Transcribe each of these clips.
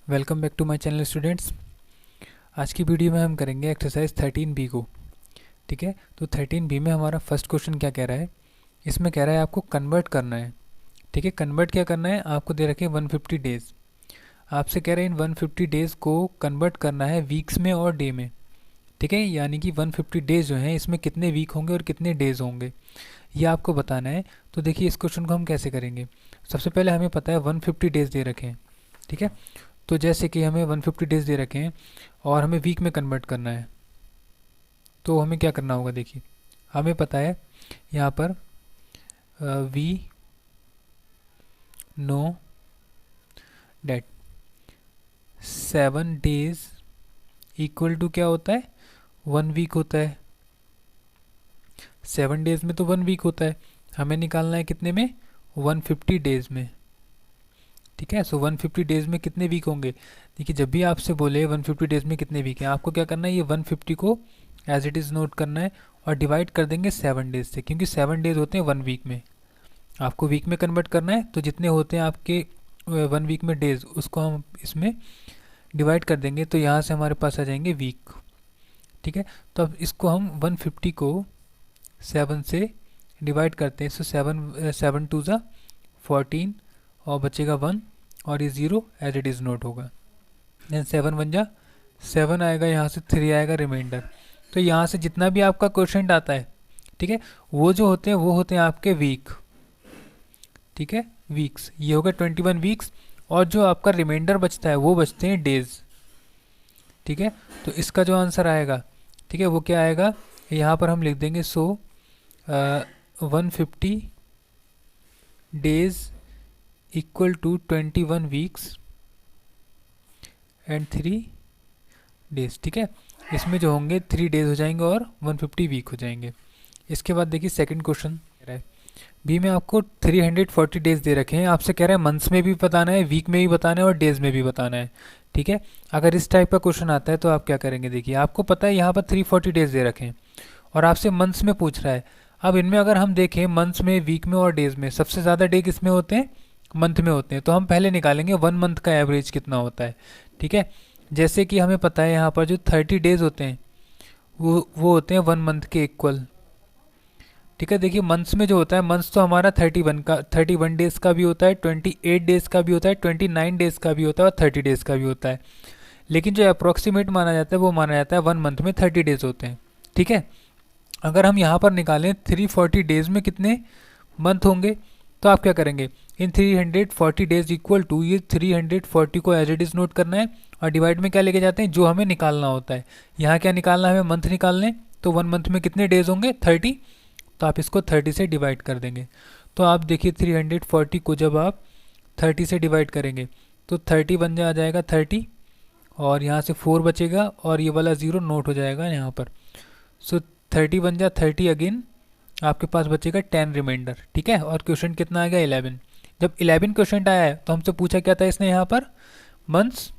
Welcome back to my channel students. आज की video में हम करेंगे एक्सरसाइज 13B को। ठीक है, तो 13B में हमारा फर्स्ट क्वेश्चन क्या कह रहा है, इसमें कह रहा है आपको कन्वर्ट करना है। ठीक है, कन्वर्ट क्या करना है, आपको दे रखे 150 डेज़। आपसे कह रहे हैं इन 150 डेज़ को कन्वर्ट करना है वीक्स में और डे में। ठीक है, यानी कि 150 डेज़ जो हैं इसमें कितने वीक होंगे और कितने डेज़ होंगे ये आपको बताना है। तो देखिए इस क्वेश्चन को हम कैसे करेंगे। सबसे पहले हमें पता है 150 डेज़ दे रखे हैं। ठीक है, तो जैसे कि हमें 150 डेज़ दे रखे हैं और हमें वीक में कन्वर्ट करना है, तो हमें क्या करना होगा। देखिए हमें पता है यहाँ पर we know that 7 days equal to क्या होता है, 1 वीक होता है। 7 डेज में तो 1 वीक होता है, हमें निकालना है कितने में, 150 डेज में। ठीक है, सो 150 डेज में कितने वीक होंगे। देखिए जब भी आपसे बोले 150 डेज में कितने वीक हैं, आपको क्या करना है, ये 150 को एज इट इज़ नोट करना है और डिवाइड कर देंगे 7 डेज से, क्योंकि 7 डेज होते हैं 1 वीक में। आपको वीक में कन्वर्ट करना है तो जितने होते हैं आपके 1 वीक में डेज, उसको हम इसमें डिवाइड कर देंगे, तो यहाँ से हमारे पास आ जाएंगे वीक। ठीक है, तो अब इसको हम 150 को 7 से डिवाइड करते हैं, सो 7 टू ज़ा 14 और बचेगा 1 और ये 0 एज इट इज़ नोट होगा। देन 7 1 जा 7 आएगा, यहाँ से 3 आएगा रिमाइंडर। तो यहाँ से जितना भी आपका क्वोशेंट आता है, ठीक है, वो जो होते हैं वो होते हैं आपके वीक। ठीक है, वीक्स, ये हो गया 21 वीक्स, और जो आपका रिमाइंडर बचता है वो बचते हैं डेज। ठीक है, तो इसका जो आंसर आएगा, ठीक है, वो क्या आएगा, यहाँ पर हम लिख देंगे so 150 days equal to 21 weeks and 3 days. ठीक है, इसमें जो होंगे 3 डेज हो जाएंगे और 150 वीक हो जाएंगे। इसके बाद देखिए सेकंड क्वेश्चन बी में आपको 340 डेज दे रखे हैं। आपसे कह रहे हैं मंथ्स में भी बताना है, वीक में भी बताना है और डेज में भी बताना है। ठीक है, अगर इस टाइप का क्वेश्चन आता है तो आप क्या करेंगे। देखिए आपको पता है यहाँ पर 340 डेज दे रखे हैं और आपसे मंथ्स में पूछ रहा है। अब इनमें अगर हम देखें मंथ्स में, वीक में और डेज में, सबसे ज़्यादा डे किस में होते हैं, मंथ में होते हैं। तो हम पहले निकालेंगे 1 मंथ का एवरेज कितना होता है। ठीक है, जैसे कि हमें पता है यहाँ पर जो 30 डेज होते हैं वो होते हैं 1 मंथ के इक्वल। ठीक है, देखिए मंथ्स में जो होता है, मंथ्स तो हमारा 31 डेज का भी होता है, 28 डेज का भी होता है, 29 डेज का भी होता है और 30 डेज का भी होता है। लेकिन जो अप्रोक्सीमेट माना जाता है वो माना जाता है 1 मंथ में 30 डेज होते हैं। ठीक है, अगर हम यहाँ पर निकालें 340 डेज में कितने मंथ होंगे, तो आप क्या करेंगे, इन 340 डेज इक्वल टू, ये 340 को एज इट इज़ नोट करना है और डिवाइड में क्या लेके जाते हैं, जो हमें निकालना होता है। यहाँ क्या निकालना है, हमें मंथ निकालने, तो 1 मंथ में कितने डेज होंगे, 30, तो आप इसको 30 से डिवाइड कर देंगे। तो आप देखिए 340 को जब आप 30 से डिवाइड करेंगे तो 30 बन जा जाएगा 30, और यहाँ से 4 बचेगा और ये वाला 0 नोट हो जाएगा यहाँ पर। सो 30 बन जा 30 अगेन, आपके पास बचेगा 10 रिमाइंडर। ठीक है, और क्वेश्चन कितना आ गया, 11। जब 11 क्वेश्चन आया है तो हमसे पूछा क्या था इसने यहाँ पर, मंथ्स।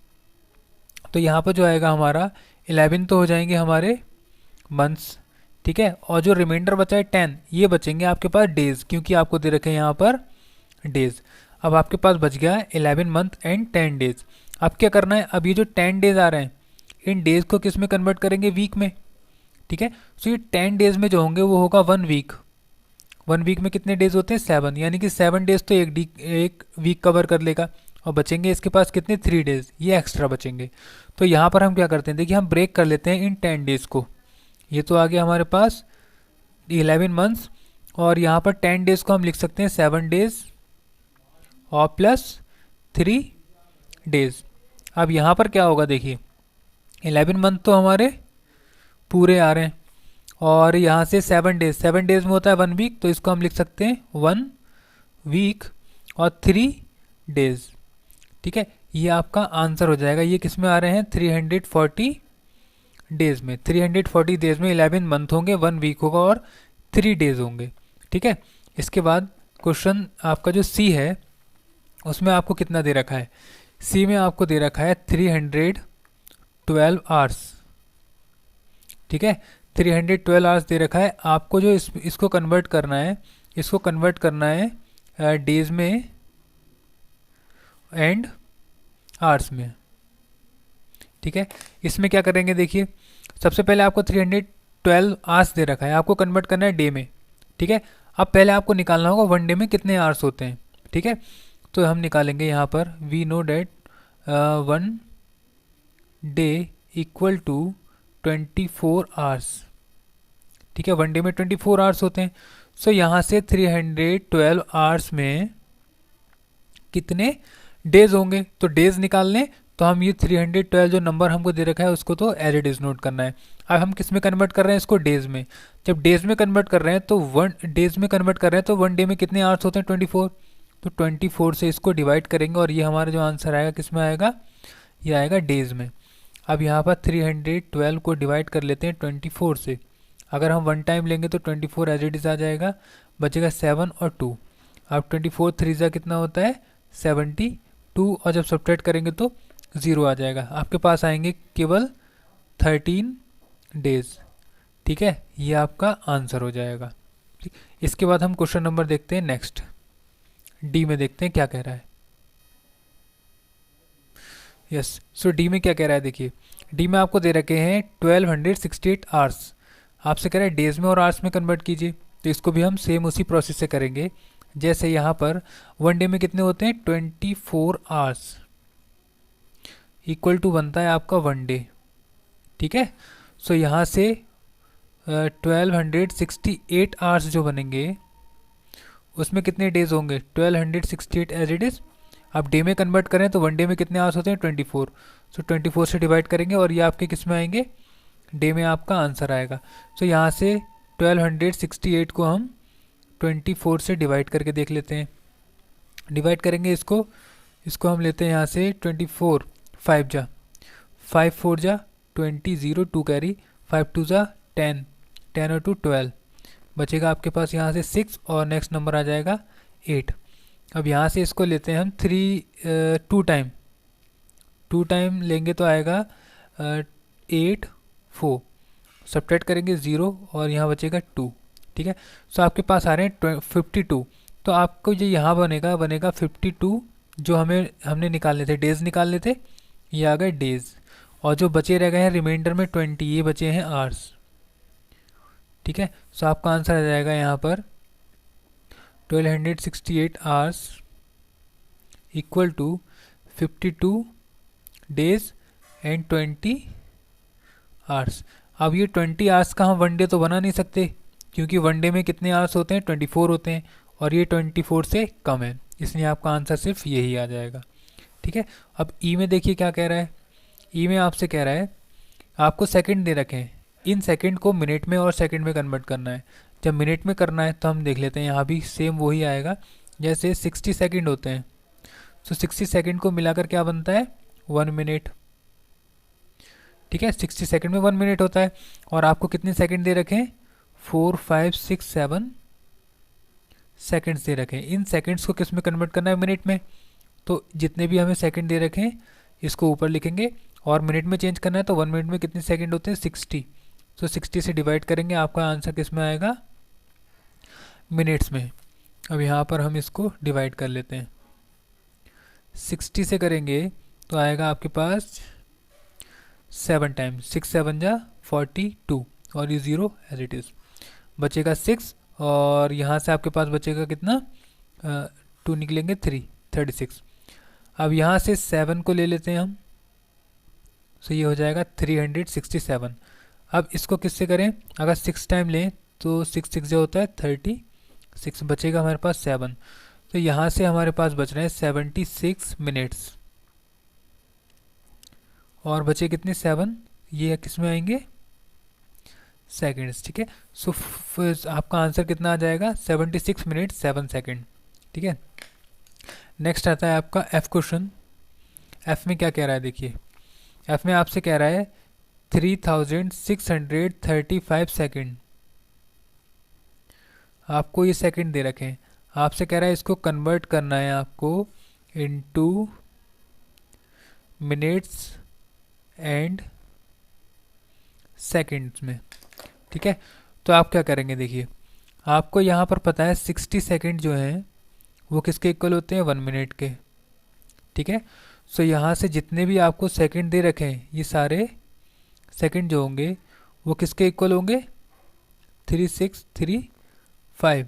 तो यहाँ पर जो आएगा हमारा 11 तो हो जाएंगे हमारे मंथ्स। ठीक है, और जो रिमाइंडर बचा है 10, ये बचेंगे आपके पास डेज, क्योंकि आपको दे रखे हैं यहाँ पर डेज। अब आपके पास बच गया 11 मंथ एंड 10 डेज। अब क्या करना है, अब ये जो 10 डेज आ रहे हैं इन डेज को किस में कन्वर्ट करेंगे, वीक में। ठीक है, सो ये 10 डेज में जो होंगे वो होगा 1 वीक। 1 वीक में कितने डेज होते हैं, 7, यानी कि 7 डेज तो एक वीक कवर कर लेगा, और बचेंगे इसके पास कितने, 3 डेज, ये एक्स्ट्रा बचेंगे। तो यहाँ पर हम क्या करते हैं, देखिए हम ब्रेक कर लेते हैं इन 10 डेज को। ये तो आ गया हमारे पास 11 मंथ्स, और यहाँ पर 10 डेज को हम लिख सकते हैं 7 डेज और प्लस 3 डेज। अब यहाँ पर क्या होगा, देखिए 11 मंथ तो हमारे पूरे आ रहे हैं, और यहाँ से 7 डेज में होता है 1 वीक, तो इसको हम लिख सकते हैं 1 वीक और 3 डेज। ठीक है, ये आपका आंसर हो जाएगा। ये किस में आ रहे हैं, 340 डेज में। 340 डेज में 11 मंथ होंगे, 1 वीक होगा और 3 डेज होंगे। ठीक है, इसके बाद क्वेश्चन आपका जो सी है उसमें आपको कितना दे रखा है, सी में आपको दे रखा है 312 आवर्स। ठीक है, 312 आवर्स दे रखा है। आपको जो इसको कन्वर्ट करना है, इसको कन्वर्ट करना है डेज में एंड आवर्स में। ठीक है, इसमें क्या करेंगे देखिए, सबसे पहले आपको 312 आवर्स दे रखा है, आपको कन्वर्ट करना है डे में। ठीक है, अब पहले आपको निकालना होगा वन डे में कितने आवर्स होते हैं। ठीक है, तो हम निकालेंगे यहाँ पर, we know that one day equal to 24 hours. ठीक है, वन डे में 24 आवर्स होते हैं। सो यहाँ से 312 आवर्स में कितने डेज होंगे, तो डेज निकाल लें। तो हम ये 312 जो नंबर हमको दे रखा है उसको तो एज इट इज नोट करना है। अब हम किस में कन्वर्ट कर रहे हैं इसको, डेज में। जब डेज में कन्वर्ट कर रहे हैं तो वन डे में कितने आवर्स होते हैं, 24। तो 24 से इसको डिवाइड करेंगे और ये हमारा जो आंसर आएगा किस में आएगा, ये आएगा डेज में। अब यहाँ पर 312 को डिवाइड कर लेते हैं 24 से। अगर हम वन टाइम लेंगे तो 24 एज इट इज आ जाएगा, बचेगा 7 और 2। अब 24 3 जा कितना होता है, 72, और जब सब्ट्रैक्ट करेंगे तो 0 आ जाएगा। आपके पास आएंगे केवल 13 डेज। ठीक है, ये आपका आंसर हो जाएगा। ठीक, इसके बाद हम क्वेश्चन नंबर देखते हैं नेक्स्ट, डी में देखते हैं क्या कह रहा है। यस, सो डी में क्या कह रहा है देखिए, डी में आपको दे रखे हैं 1268 आवर्स। आपसे कह रहा है डेज में और आवर्स में कन्वर्ट कीजिए, तो इसको भी हम सेम उसी प्रोसेस से करेंगे। जैसे यहाँ पर वन डे में कितने होते हैं, 24 आवर्स इक्वल टू बनता है आपका वन डे। ठीक है, सो यहाँ से 1268 आवर्स जो बनेंगे उसमें कितने डेज होंगे, 1268 एज इट इज। आप डे में कन्वर्ट करें तो वन डे में कितने आवर्स होते हैं, 24। सो 24 से डिवाइड करेंगे और ये आपके किस में आएंगे, डे में आपका आंसर आएगा। सो यहाँ से 1268 को हम 24 से डिवाइड करके देख लेते हैं। डिवाइड करेंगे इसको हम लेते हैं यहाँ से 24, 5 जा 5 4 जा 20, 0 2 कैरी, 5 2 जा 10, 10 और 2 12, बचेगा आपके पास यहाँ से 6 और नेक्स्ट नंबर आ जाएगा 8। अब यहाँ से इसको लेते हैं हम 2 टाइम लेंगे तो आएगा 8 4, सब्ट्रैक्ट करेंगे 0 और यहाँ बचेगा 2। ठीक है, सो आपके पास आ रहे हैं 52। तो आपको जो यहाँ बनेगा 52 जो हमने निकालने थे, डेज निकालने थे, ये आ गए डेज। और जो बचे रह गए हैं रिमाइंडर में 20, ये बचे हैं आवर्स। ठीक है, सो आपका आंसर आ जाएगा यहाँ पर 1268 hours equal to 52 days and 20 hours. अब ये 20 आवर्स का हम वन डे तो बना नहीं सकते, क्योंकि वन डे में कितने आवर्स होते हैं, 24 होते हैं, और ये 24 से कम है, इसलिए आपका आंसर सिर्फ यही आ जाएगा। ठीक है, अब ई में देखिए क्या कह रहा है। ई में आपसे कह रहा है आपको सेकंड दे रखे हैं, इन सेकंड को मिनट में और सेकंड में कन्वर्ट करना है। जब मिनट में करना है तो हम देख लेते हैं, यहाँ भी सेम वही आएगा। जैसे 60 सेकंड होते हैं, तो 60 सेकंड को मिलाकर क्या बनता है, 1 मिनट। ठीक है, 60 सेकंड में 1 मिनट होता है। और आपको कितने सेकंड दे रखे हैं, 4 5 6 7 सेकंड्स दे रखे हैं। इन सेकंड्स को किस में कन्वर्ट करना है, मिनट में। तो जितने भी हमें सेकंड दे रखे हैं इसको ऊपर लिखेंगे, और मिनट में चेंज करना है तो 1 मिनट में कितने सेकंड होते हैं, 60। तो 60 से डिवाइड करेंगे, आपका आंसर किस में आएगा, मिनट्स में। अब यहाँ पर हम इसको डिवाइड कर लेते हैं, 60 से करेंगे तो आएगा आपके पास 7 टाइम, 6 7 जा 42, और ये 0 एज इट इज़, बचेगा 6, और यहाँ से आपके पास बचेगा कितना, 2 निकलेंगे 3, 36। अब यहाँ से 7 को ले लेते हैं हम, सो ये हो जाएगा 367। अब इसको किससे करें, अगर 6 टाइम लें तो 6 6 जो होता है 36, बचेगा हमारे पास 7। तो यहाँ से हमारे पास बच रहे हैं 76 मिनट्स, और बचे कितने 7, ये किस में आएंगे, सेकंड्स। ठीक है, सो आपका आंसर कितना आ जाएगा, 76 मिनट 7 सेकंड। ठीक है, नेक्स्ट आता है आपका एफ क्वेश्चन। एफ में क्या कह रहा है देखिए, एफ में आपसे कह रहा है 3635 सेकंड। आपको ये सेकंड दे रखे हैं, आपसे कह रहा है इसको कन्वर्ट करना है आपको इनटू मिनट्स एंड सेकंड्स में। ठीक है, तो आप क्या करेंगे देखिए, आपको यहाँ पर पता है 60 सेकंड जो हैं वो किसके इक्वल होते हैं, 1 मिनट के। ठीक है, सो यहाँ से जितने भी आपको सेकंड दे रखे हैं ये सारे सेकंड जो होंगे वो किसके इक्वल होंगे, 3635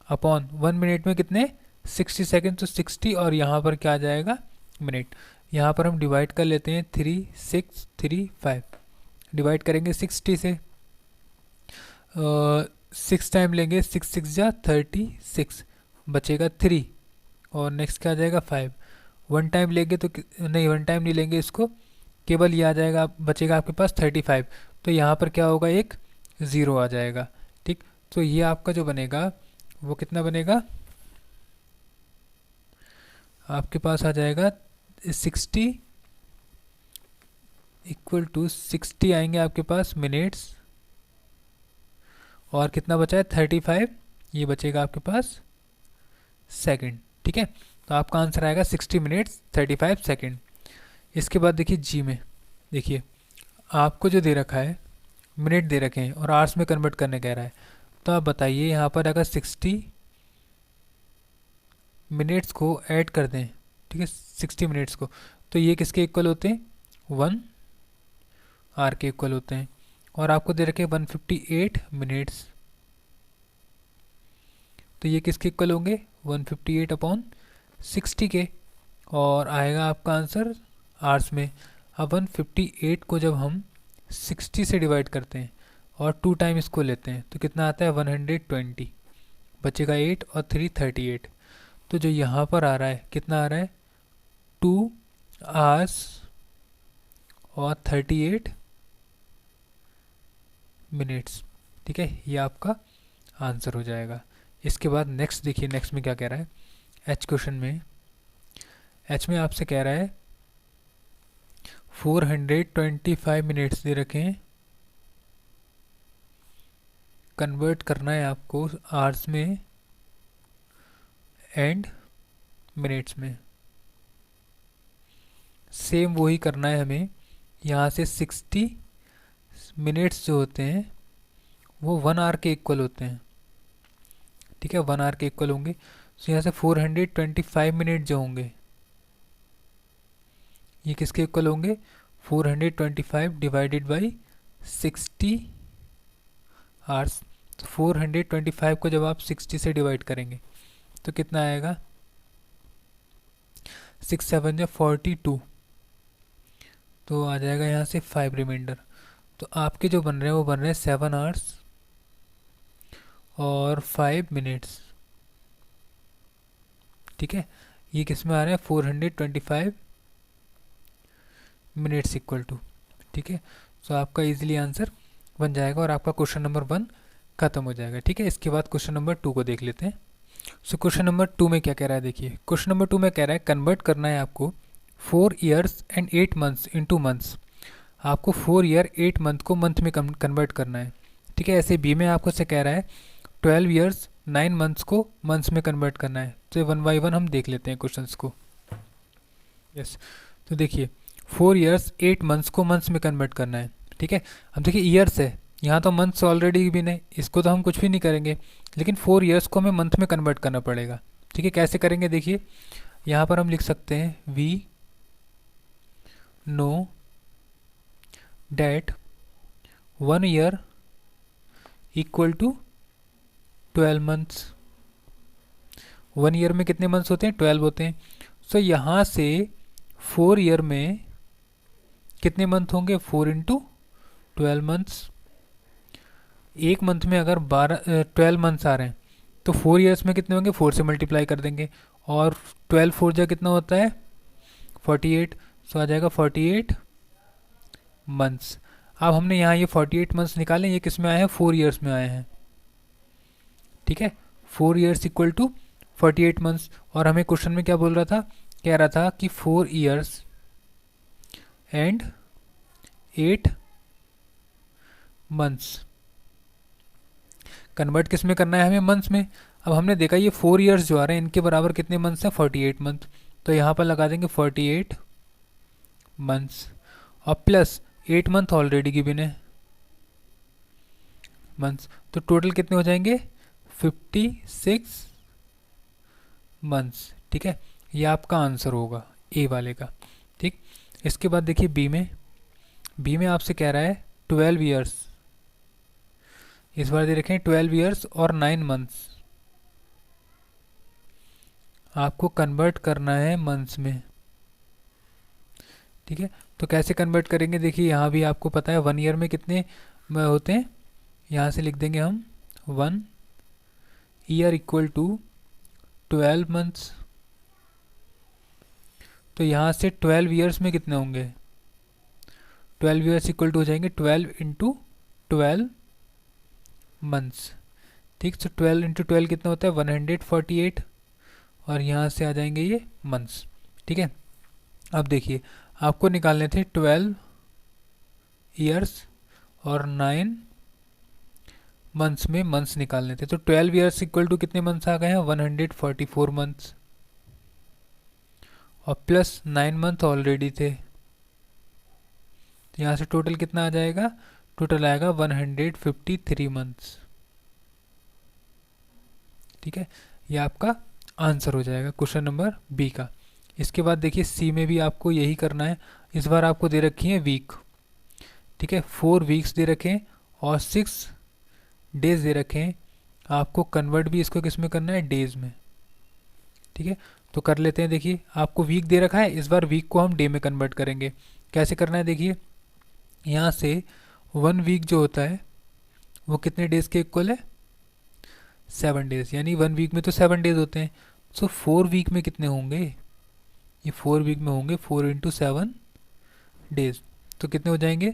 अपॉन 1 मिनट में कितने 60 सेकेंड, तो 60 और यहाँ पर क्या आ जाएगा मिनट। यहाँ पर हम डिवाइड कर लेते हैं 3635, डिवाइड करेंगे 60 से, 6 टाइम लेंगे, 6 6 जा 36, बचेगा 3 और नेक्स्ट क्या आ जाएगा 5। 1 टाइम लेंगे तो नहीं, 1 टाइम नहीं लेंगे इसको, केवल ये आ जाएगा, बचेगा आपके पास 35। तो यहाँ पर क्या होगा, एक ज़ीरो आ जाएगा। ठीक, तो ये आपका जो बनेगा वो कितना बनेगा, आपके पास आ जाएगा 60 इक्वल टू 60 आएंगे आपके पास मिनट्स, और कितना बचा है 35, ये बचेगा आपके पास सेकंड। ठीक है, तो आपका आंसर आएगा 60 मिनट्स 35 सेकंड। इसके बाद देखिए जी में, देखिए आपको जो दे रखा है मिनट दे रखे हैं और आवर्स में कन्वर्ट करने कह रहा है, तो आप बताइए यहाँ पर अगर 60 मिनट्स को ऐड कर दें, ठीक है 60 मिनट्स को, तो ये किसके इक्वल होते हैं, 1 आर के इक्वल होते हैं। और आपको दे रखे 158 मिनट्स, तो ये किसके इक्वल होंगे 158 अपॉन 60 के, और आएगा आपका आंसर आर्स में। अब 158 को जब हम 60 से डिवाइड करते हैं और 2 टाइम इसको लेते हैं तो कितना आता है 120, बचेगा 8 और 3 38। तो जो यहाँ पर आ रहा है कितना आ रहा है 2 आवर्स और 38 मिनट्स। ठीक है, ये आपका आंसर हो जाएगा। इसके बाद नेक्स्ट देखिए, नेक्स्ट में क्या कह रहा है, एच क्वेश्चन में, एच में आपसे कह रहा है 425 मिनट्स दे रखे हैं, कन्वर्ट करना है आपको आवर्स में एंड मिनट्स में। सेम वही करना है हमें, यहाँ से 60 मिनट्स जो होते हैं वो 1 आवर के इक्वल होते हैं। ठीक है, 1 आवर के इक्वल होंगे, तो यहाँ से 425 मिनट जो होंगे ये किसके इक्वल होंगे, 425 डिवाइडेड बाई 60 आवर्स। तो 425 को जब आप 60 से डिवाइड करेंगे तो कितना आएगा, 6 7 या 42, तो आ जाएगा यहाँ से 5 रिमाइंडर। तो आपके जो बन रहे हैं वो बन रहे हैं 7 आवर्स और 5 मिनट्स। ठीक है, ये किस में आ रहे हैं 425 मिनट्स इक्वल टू। ठीक है, तो आपका इजीली आंसर बन जाएगा और आपका क्वेश्चन नंबर 1 खत्म हो जाएगा। ठीक है, इसके बाद क्वेश्चन नंबर 2 को देख लेते हैं। सो क्वेश्चन नंबर 2 में क्या कह रहा है, देखिए क्वेश्चन नंबर 2 में कह रहा है कन्वर्ट करना है आपको 4 years and 8 months into months. आपको 4 ईयर 8 मंथ को मंथ में कन्वर्ट करना है। ठीक है, ऐसे बी में आपको से कह रहा है 12 ईयर्स 9 मंथ्स को मंथ्स में कन्वर्ट करना है। तो 1 बाई 1 हम देख लेते हैं क्वेश्चंस को। यस, तो देखिए 4 ईयर्स 8 मंथ्स को मंथ्स में कन्वर्ट करना है। ठीक है, अब देखिए ईयर्स है, यहाँ तो मंथ्स ऑलरेडी भी नहीं, इसको तो हम कुछ भी नहीं करेंगे, लेकिन 4 ईयर्स को हमें मंथ में कन्वर्ट करना पड़ेगा। ठीक है, कैसे करेंगे देखिए, यहाँ पर हम लिख सकते हैं we know that 1 year equal to 12 months. 1 year में कितने मंथ्स होते हैं, 12 होते हैं। सो यहाँ से 4 ईयर में कितने मंथ होंगे, 4 इंटू 12 मंथ्स। एक मंथ में अगर 12 मंथ्स आ रहे हैं तो 4 ईयर्स में कितने होंगे, 4 से मल्टीप्लाई कर देंगे, और 12 4 जा कितना होता है 48, सो आ जाएगा 48 मंथ्स। अब हमने यहाँ ये 48 मंथ्स निकाले, ये किस में आए हैं, 4 ईयर्स में आए हैं। ठीक है, 4 ईयर्स इक्वल टू 48 मंथ्स, और हमें क्वेश्चन में क्या बोल रहा था, कह रहा था कि 4 ईयर्स एंड 8 मंथ्स। कन्वर्ट किस में करना है हमें, मंथ्स में। अब हमने देखा ये 4 ईयर्स जो आ रहे हैं इनके बराबर कितने मंथ्स हैं, 48 मंथ, तो यहाँ पर लगा देंगे 48 मंथ्स, और प्लस 8 मंथ ऑलरेडी गिवन है मंथ्स, तो टोटल कितने हो जाएंगे 56 मंथ्स। ठीक है, ये आपका आंसर होगा, ए वाले का। ठीक, इसके बाद देखिए बी में आपसे कह रहा है 12 ईयर्स, इस बार दे रखे हैं 12 ईयर्स और 9 मंथ्स, आपको कन्वर्ट करना है मंथ्स में। ठीक है, तो कैसे कन्वर्ट करेंगे, देखिए यहाँ भी आपको पता है 1 ईयर में कितने होते हैं, यहाँ से लिख देंगे हम 1 ईयर इक्वल टू 12 मंथ्स। तो यहाँ से 12 ईयर्स में कितने होंगे, 12 ईयर्स इक्वल टू हो जाएंगे 12 × 12 मंथ्स। ठीक, तो 12 × 12 कितना होता है 148, और यहाँ से आ जाएंगे ये मंथ्स। ठीक है, अब देखिए आपको निकालने थे 12 ईयर्स और 9 मंथ्स में मंथ्स निकालने थे, तो 12 ईयर्स इक्वल टू कितने मंथ्स आ गए हैं 144 मंथ्स, और प्लस 9 मंथ ऑलरेडी थे, तो यहाँ से टोटल कितना आ जाएगा, टोटल आएगा 153 मंथ्स। ठीक है, ये आपका आंसर हो जाएगा क्वेश्चन नंबर बी का। इसके बाद देखिए सी में भी आपको यही करना है, इस बार आपको दे रखी है वीक। ठीक है, 4 वीक्स दे रखे हैं और 6 डेज दे रखे हैं, आपको कन्वर्ट भी इसको किस में करना है, डेज में। ठीक है, तो कर लेते हैं। देखिए आपको वीक दे रखा है, इस बार वीक को हम डे में कन्वर्ट करेंगे। कैसे करना है, देखिए यहाँ से 1 वीक जो होता है वो कितने डेज के इक्वल है, 7 डेज, यानी 1 वीक में तो 7 डेज होते हैं। सो 4 वीक में कितने होंगे, ये 4 वीक में होंगे 4 × 7 डेज, तो कितने हो जाएंगे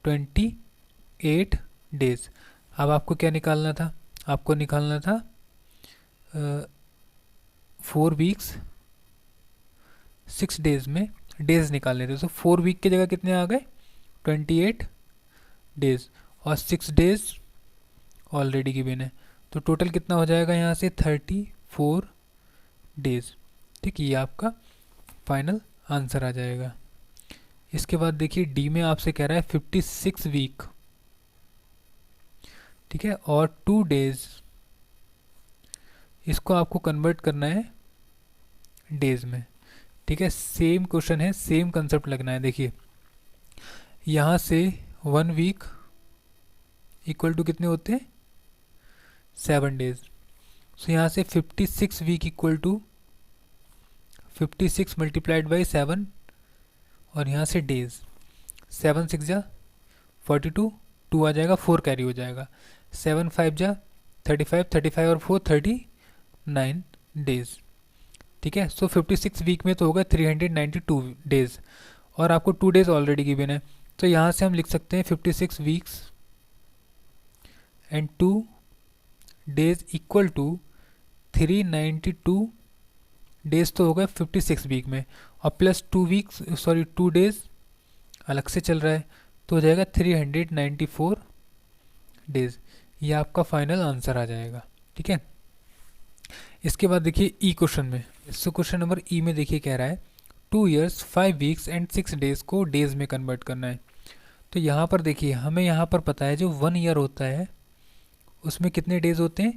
28 डेज। अब आपको क्या निकालना था, आपको निकालना था 4 वीक्स 6 डेज में डेज निकालने थे, तो 4 वीक की जगह कितने आ गए 28 डेज, और 6 डेज ऑलरेडी गिवन है, तो टोटल कितना हो जाएगा यहाँ से 34 डेज। ठीक, ये आपका फाइनल आंसर आ जाएगा। इसके बाद देखिए डी में आपसे कह रहा है 56 वीक, ठीक है, और 2 डेज, इसको आपको कन्वर्ट करना है डेज में। ठीक है, सेम क्वेश्चन है, सेम कंसेप्ट लगना है। देखिए यहाँ से 1 वीक इक्वल टू कितने होते हैं 7 डेज, सो यहाँ से 56 week equal to 56 multiplied by 7, और यहाँ से डेज 7 6 जा 42, 2 आ जाएगा, 4 कैरी हो जाएगा, 7 5 जा 35, 35 और 4 39 डेज। ठीक है, सो 56 वीक में तो होगा 392 डेज, और आपको 2 डेज ऑलरेडी गिवन है, तो यहाँ से हम लिख सकते हैं 56 weeks and 2 days equal to 392 days तो होगा 56 वीक में, और प्लस 2 डेज अलग से चल रहा है, तो हो जाएगा 394 डेज। ये आपका फाइनल आंसर आ जाएगा। ठीक है, इसके बाद देखिए ई क्वेश्चन में, सो क्वेश्चन नंबर ई में देखिए कह रहा है 2 ईयर्स 5 वीक्स एंड 6 डेज को डेज में कन्वर्ट करना है। तो यहाँ पर देखिए हमें यहाँ पर पता है जो 1 ईयर होता है उसमें कितने डेज होते हैं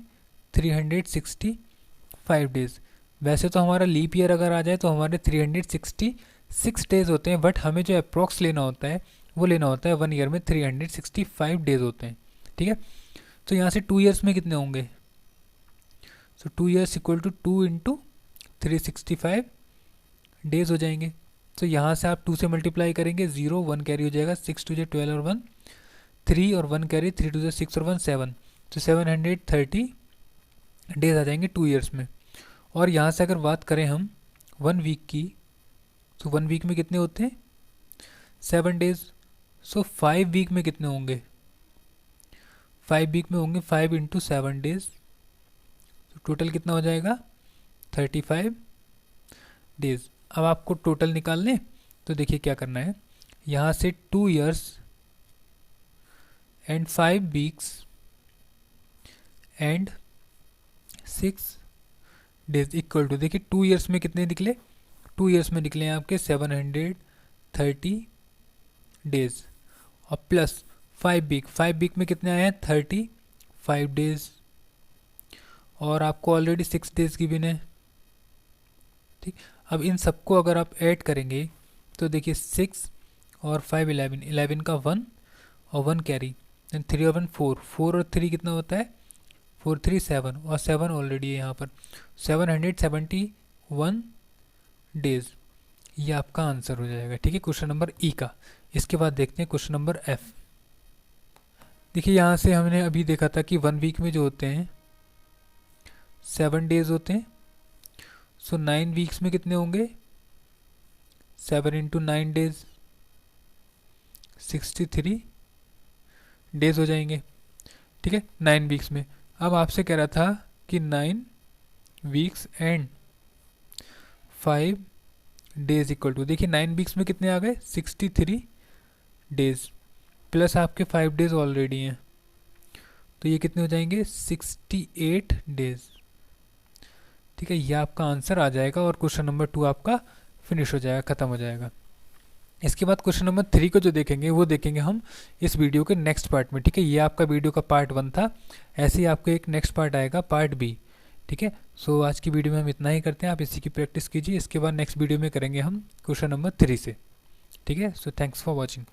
365 डेज। वैसे तो हमारा लीप ईयर अगर आ जाए तो हमारे 366 डेज होते हैं, बट हमें जो अप्रॉक्स लेना होता है वो लेना होता है 1 ईयर में 365 डेज होते हैं। ठीक है, तो यहाँ से 2 ईयर्स में कितने होंगे, सो 2 ईयर्स इक्वल टू 2 × 365 डेज हो जाएंगे। तो यहाँ से आप 2 से मल्टीप्लाई करेंगे, 0 1 कैरी हो जाएगा, 6 2 12 और 1 3 और 1 कैरी, 3 2 6 और 1 7, तो 730 डेज आ जाएंगे 2 ईयर्स में। और यहाँ से अगर बात करें हम 1 वीक की, तो 1 वीक में कितने होते हैं 7 डेज, सो 5 वीक में कितने होंगे 5 वीक में होंगे 5 × 7 डेज, तो टोटल कितना हो जाएगा 35 डेज। अब आपको टोटल निकालने, तो देखिए क्या करना है, यहाँ से 2 years and 5 weeks and 6 days equal to, देखिए 2 ईयर्स में कितने निकले, 2 ईयर्स में निकले हैं आपके 730 डेज, और प्लस 5 वीक में कितने आए हैं 35 डेज, और आपको ऑलरेडी 6 डेज की भी है। ठीक, अब इन सबको अगर आप ऐड करेंगे तो देखिए 6 और 5 11, 11 का 1 और 1 कैरी, देन 3 और 1 4, 4 और 3 कितना होता है 4 3 7 और 7 ऑलरेडी है यहाँ पर 771 डेज। ये आपका आंसर हो जाएगा। ठीक है, क्वेश्चन नंबर ई का। इसके बाद देखते हैं क्वेश्चन नंबर एफ। देखिए यहाँ से हमने अभी देखा था कि 1 वीक में जो होते हैं 7 डेज होते हैं। सो 9 वीक्स में कितने होंगे 7 इंटू 9 डेज 63 डेज हो जाएंगे। ठीक है, 9 वीक्स में। अब आपसे कह रहा था कि 9 weeks and 5 days equal to, देखिए 9 वीक्स में कितने आ गए 63 डेज प्लस आपके 5 डेज ऑलरेडी हैं, तो ये कितने हो जाएंगे 68 डेज। ठीक है, ये आपका आंसर आ जाएगा और क्वेश्चन नंबर 2 आपका फिनिश हो जाएगा, ख़त्म हो जाएगा। इसके बाद क्वेश्चन नंबर 3 को जो देखेंगे वो देखेंगे हम इस वीडियो के नेक्स्ट पार्ट में। ठीक है, ये आपका वीडियो का पार्ट 1 था, ऐसे ही आपको एक नेक्स्ट पार्ट आएगा पार्ट बी। ठीक है, सो आज की वीडियो में हम इतना ही करते हैं, आप इसी की प्रैक्टिस कीजिए। इसके बाद नेक्स्ट वीडियो में करेंगे हम क्वेश्चन नंबर 3 से। ठीक है, सो थैंक्स फॉर वॉचिंग।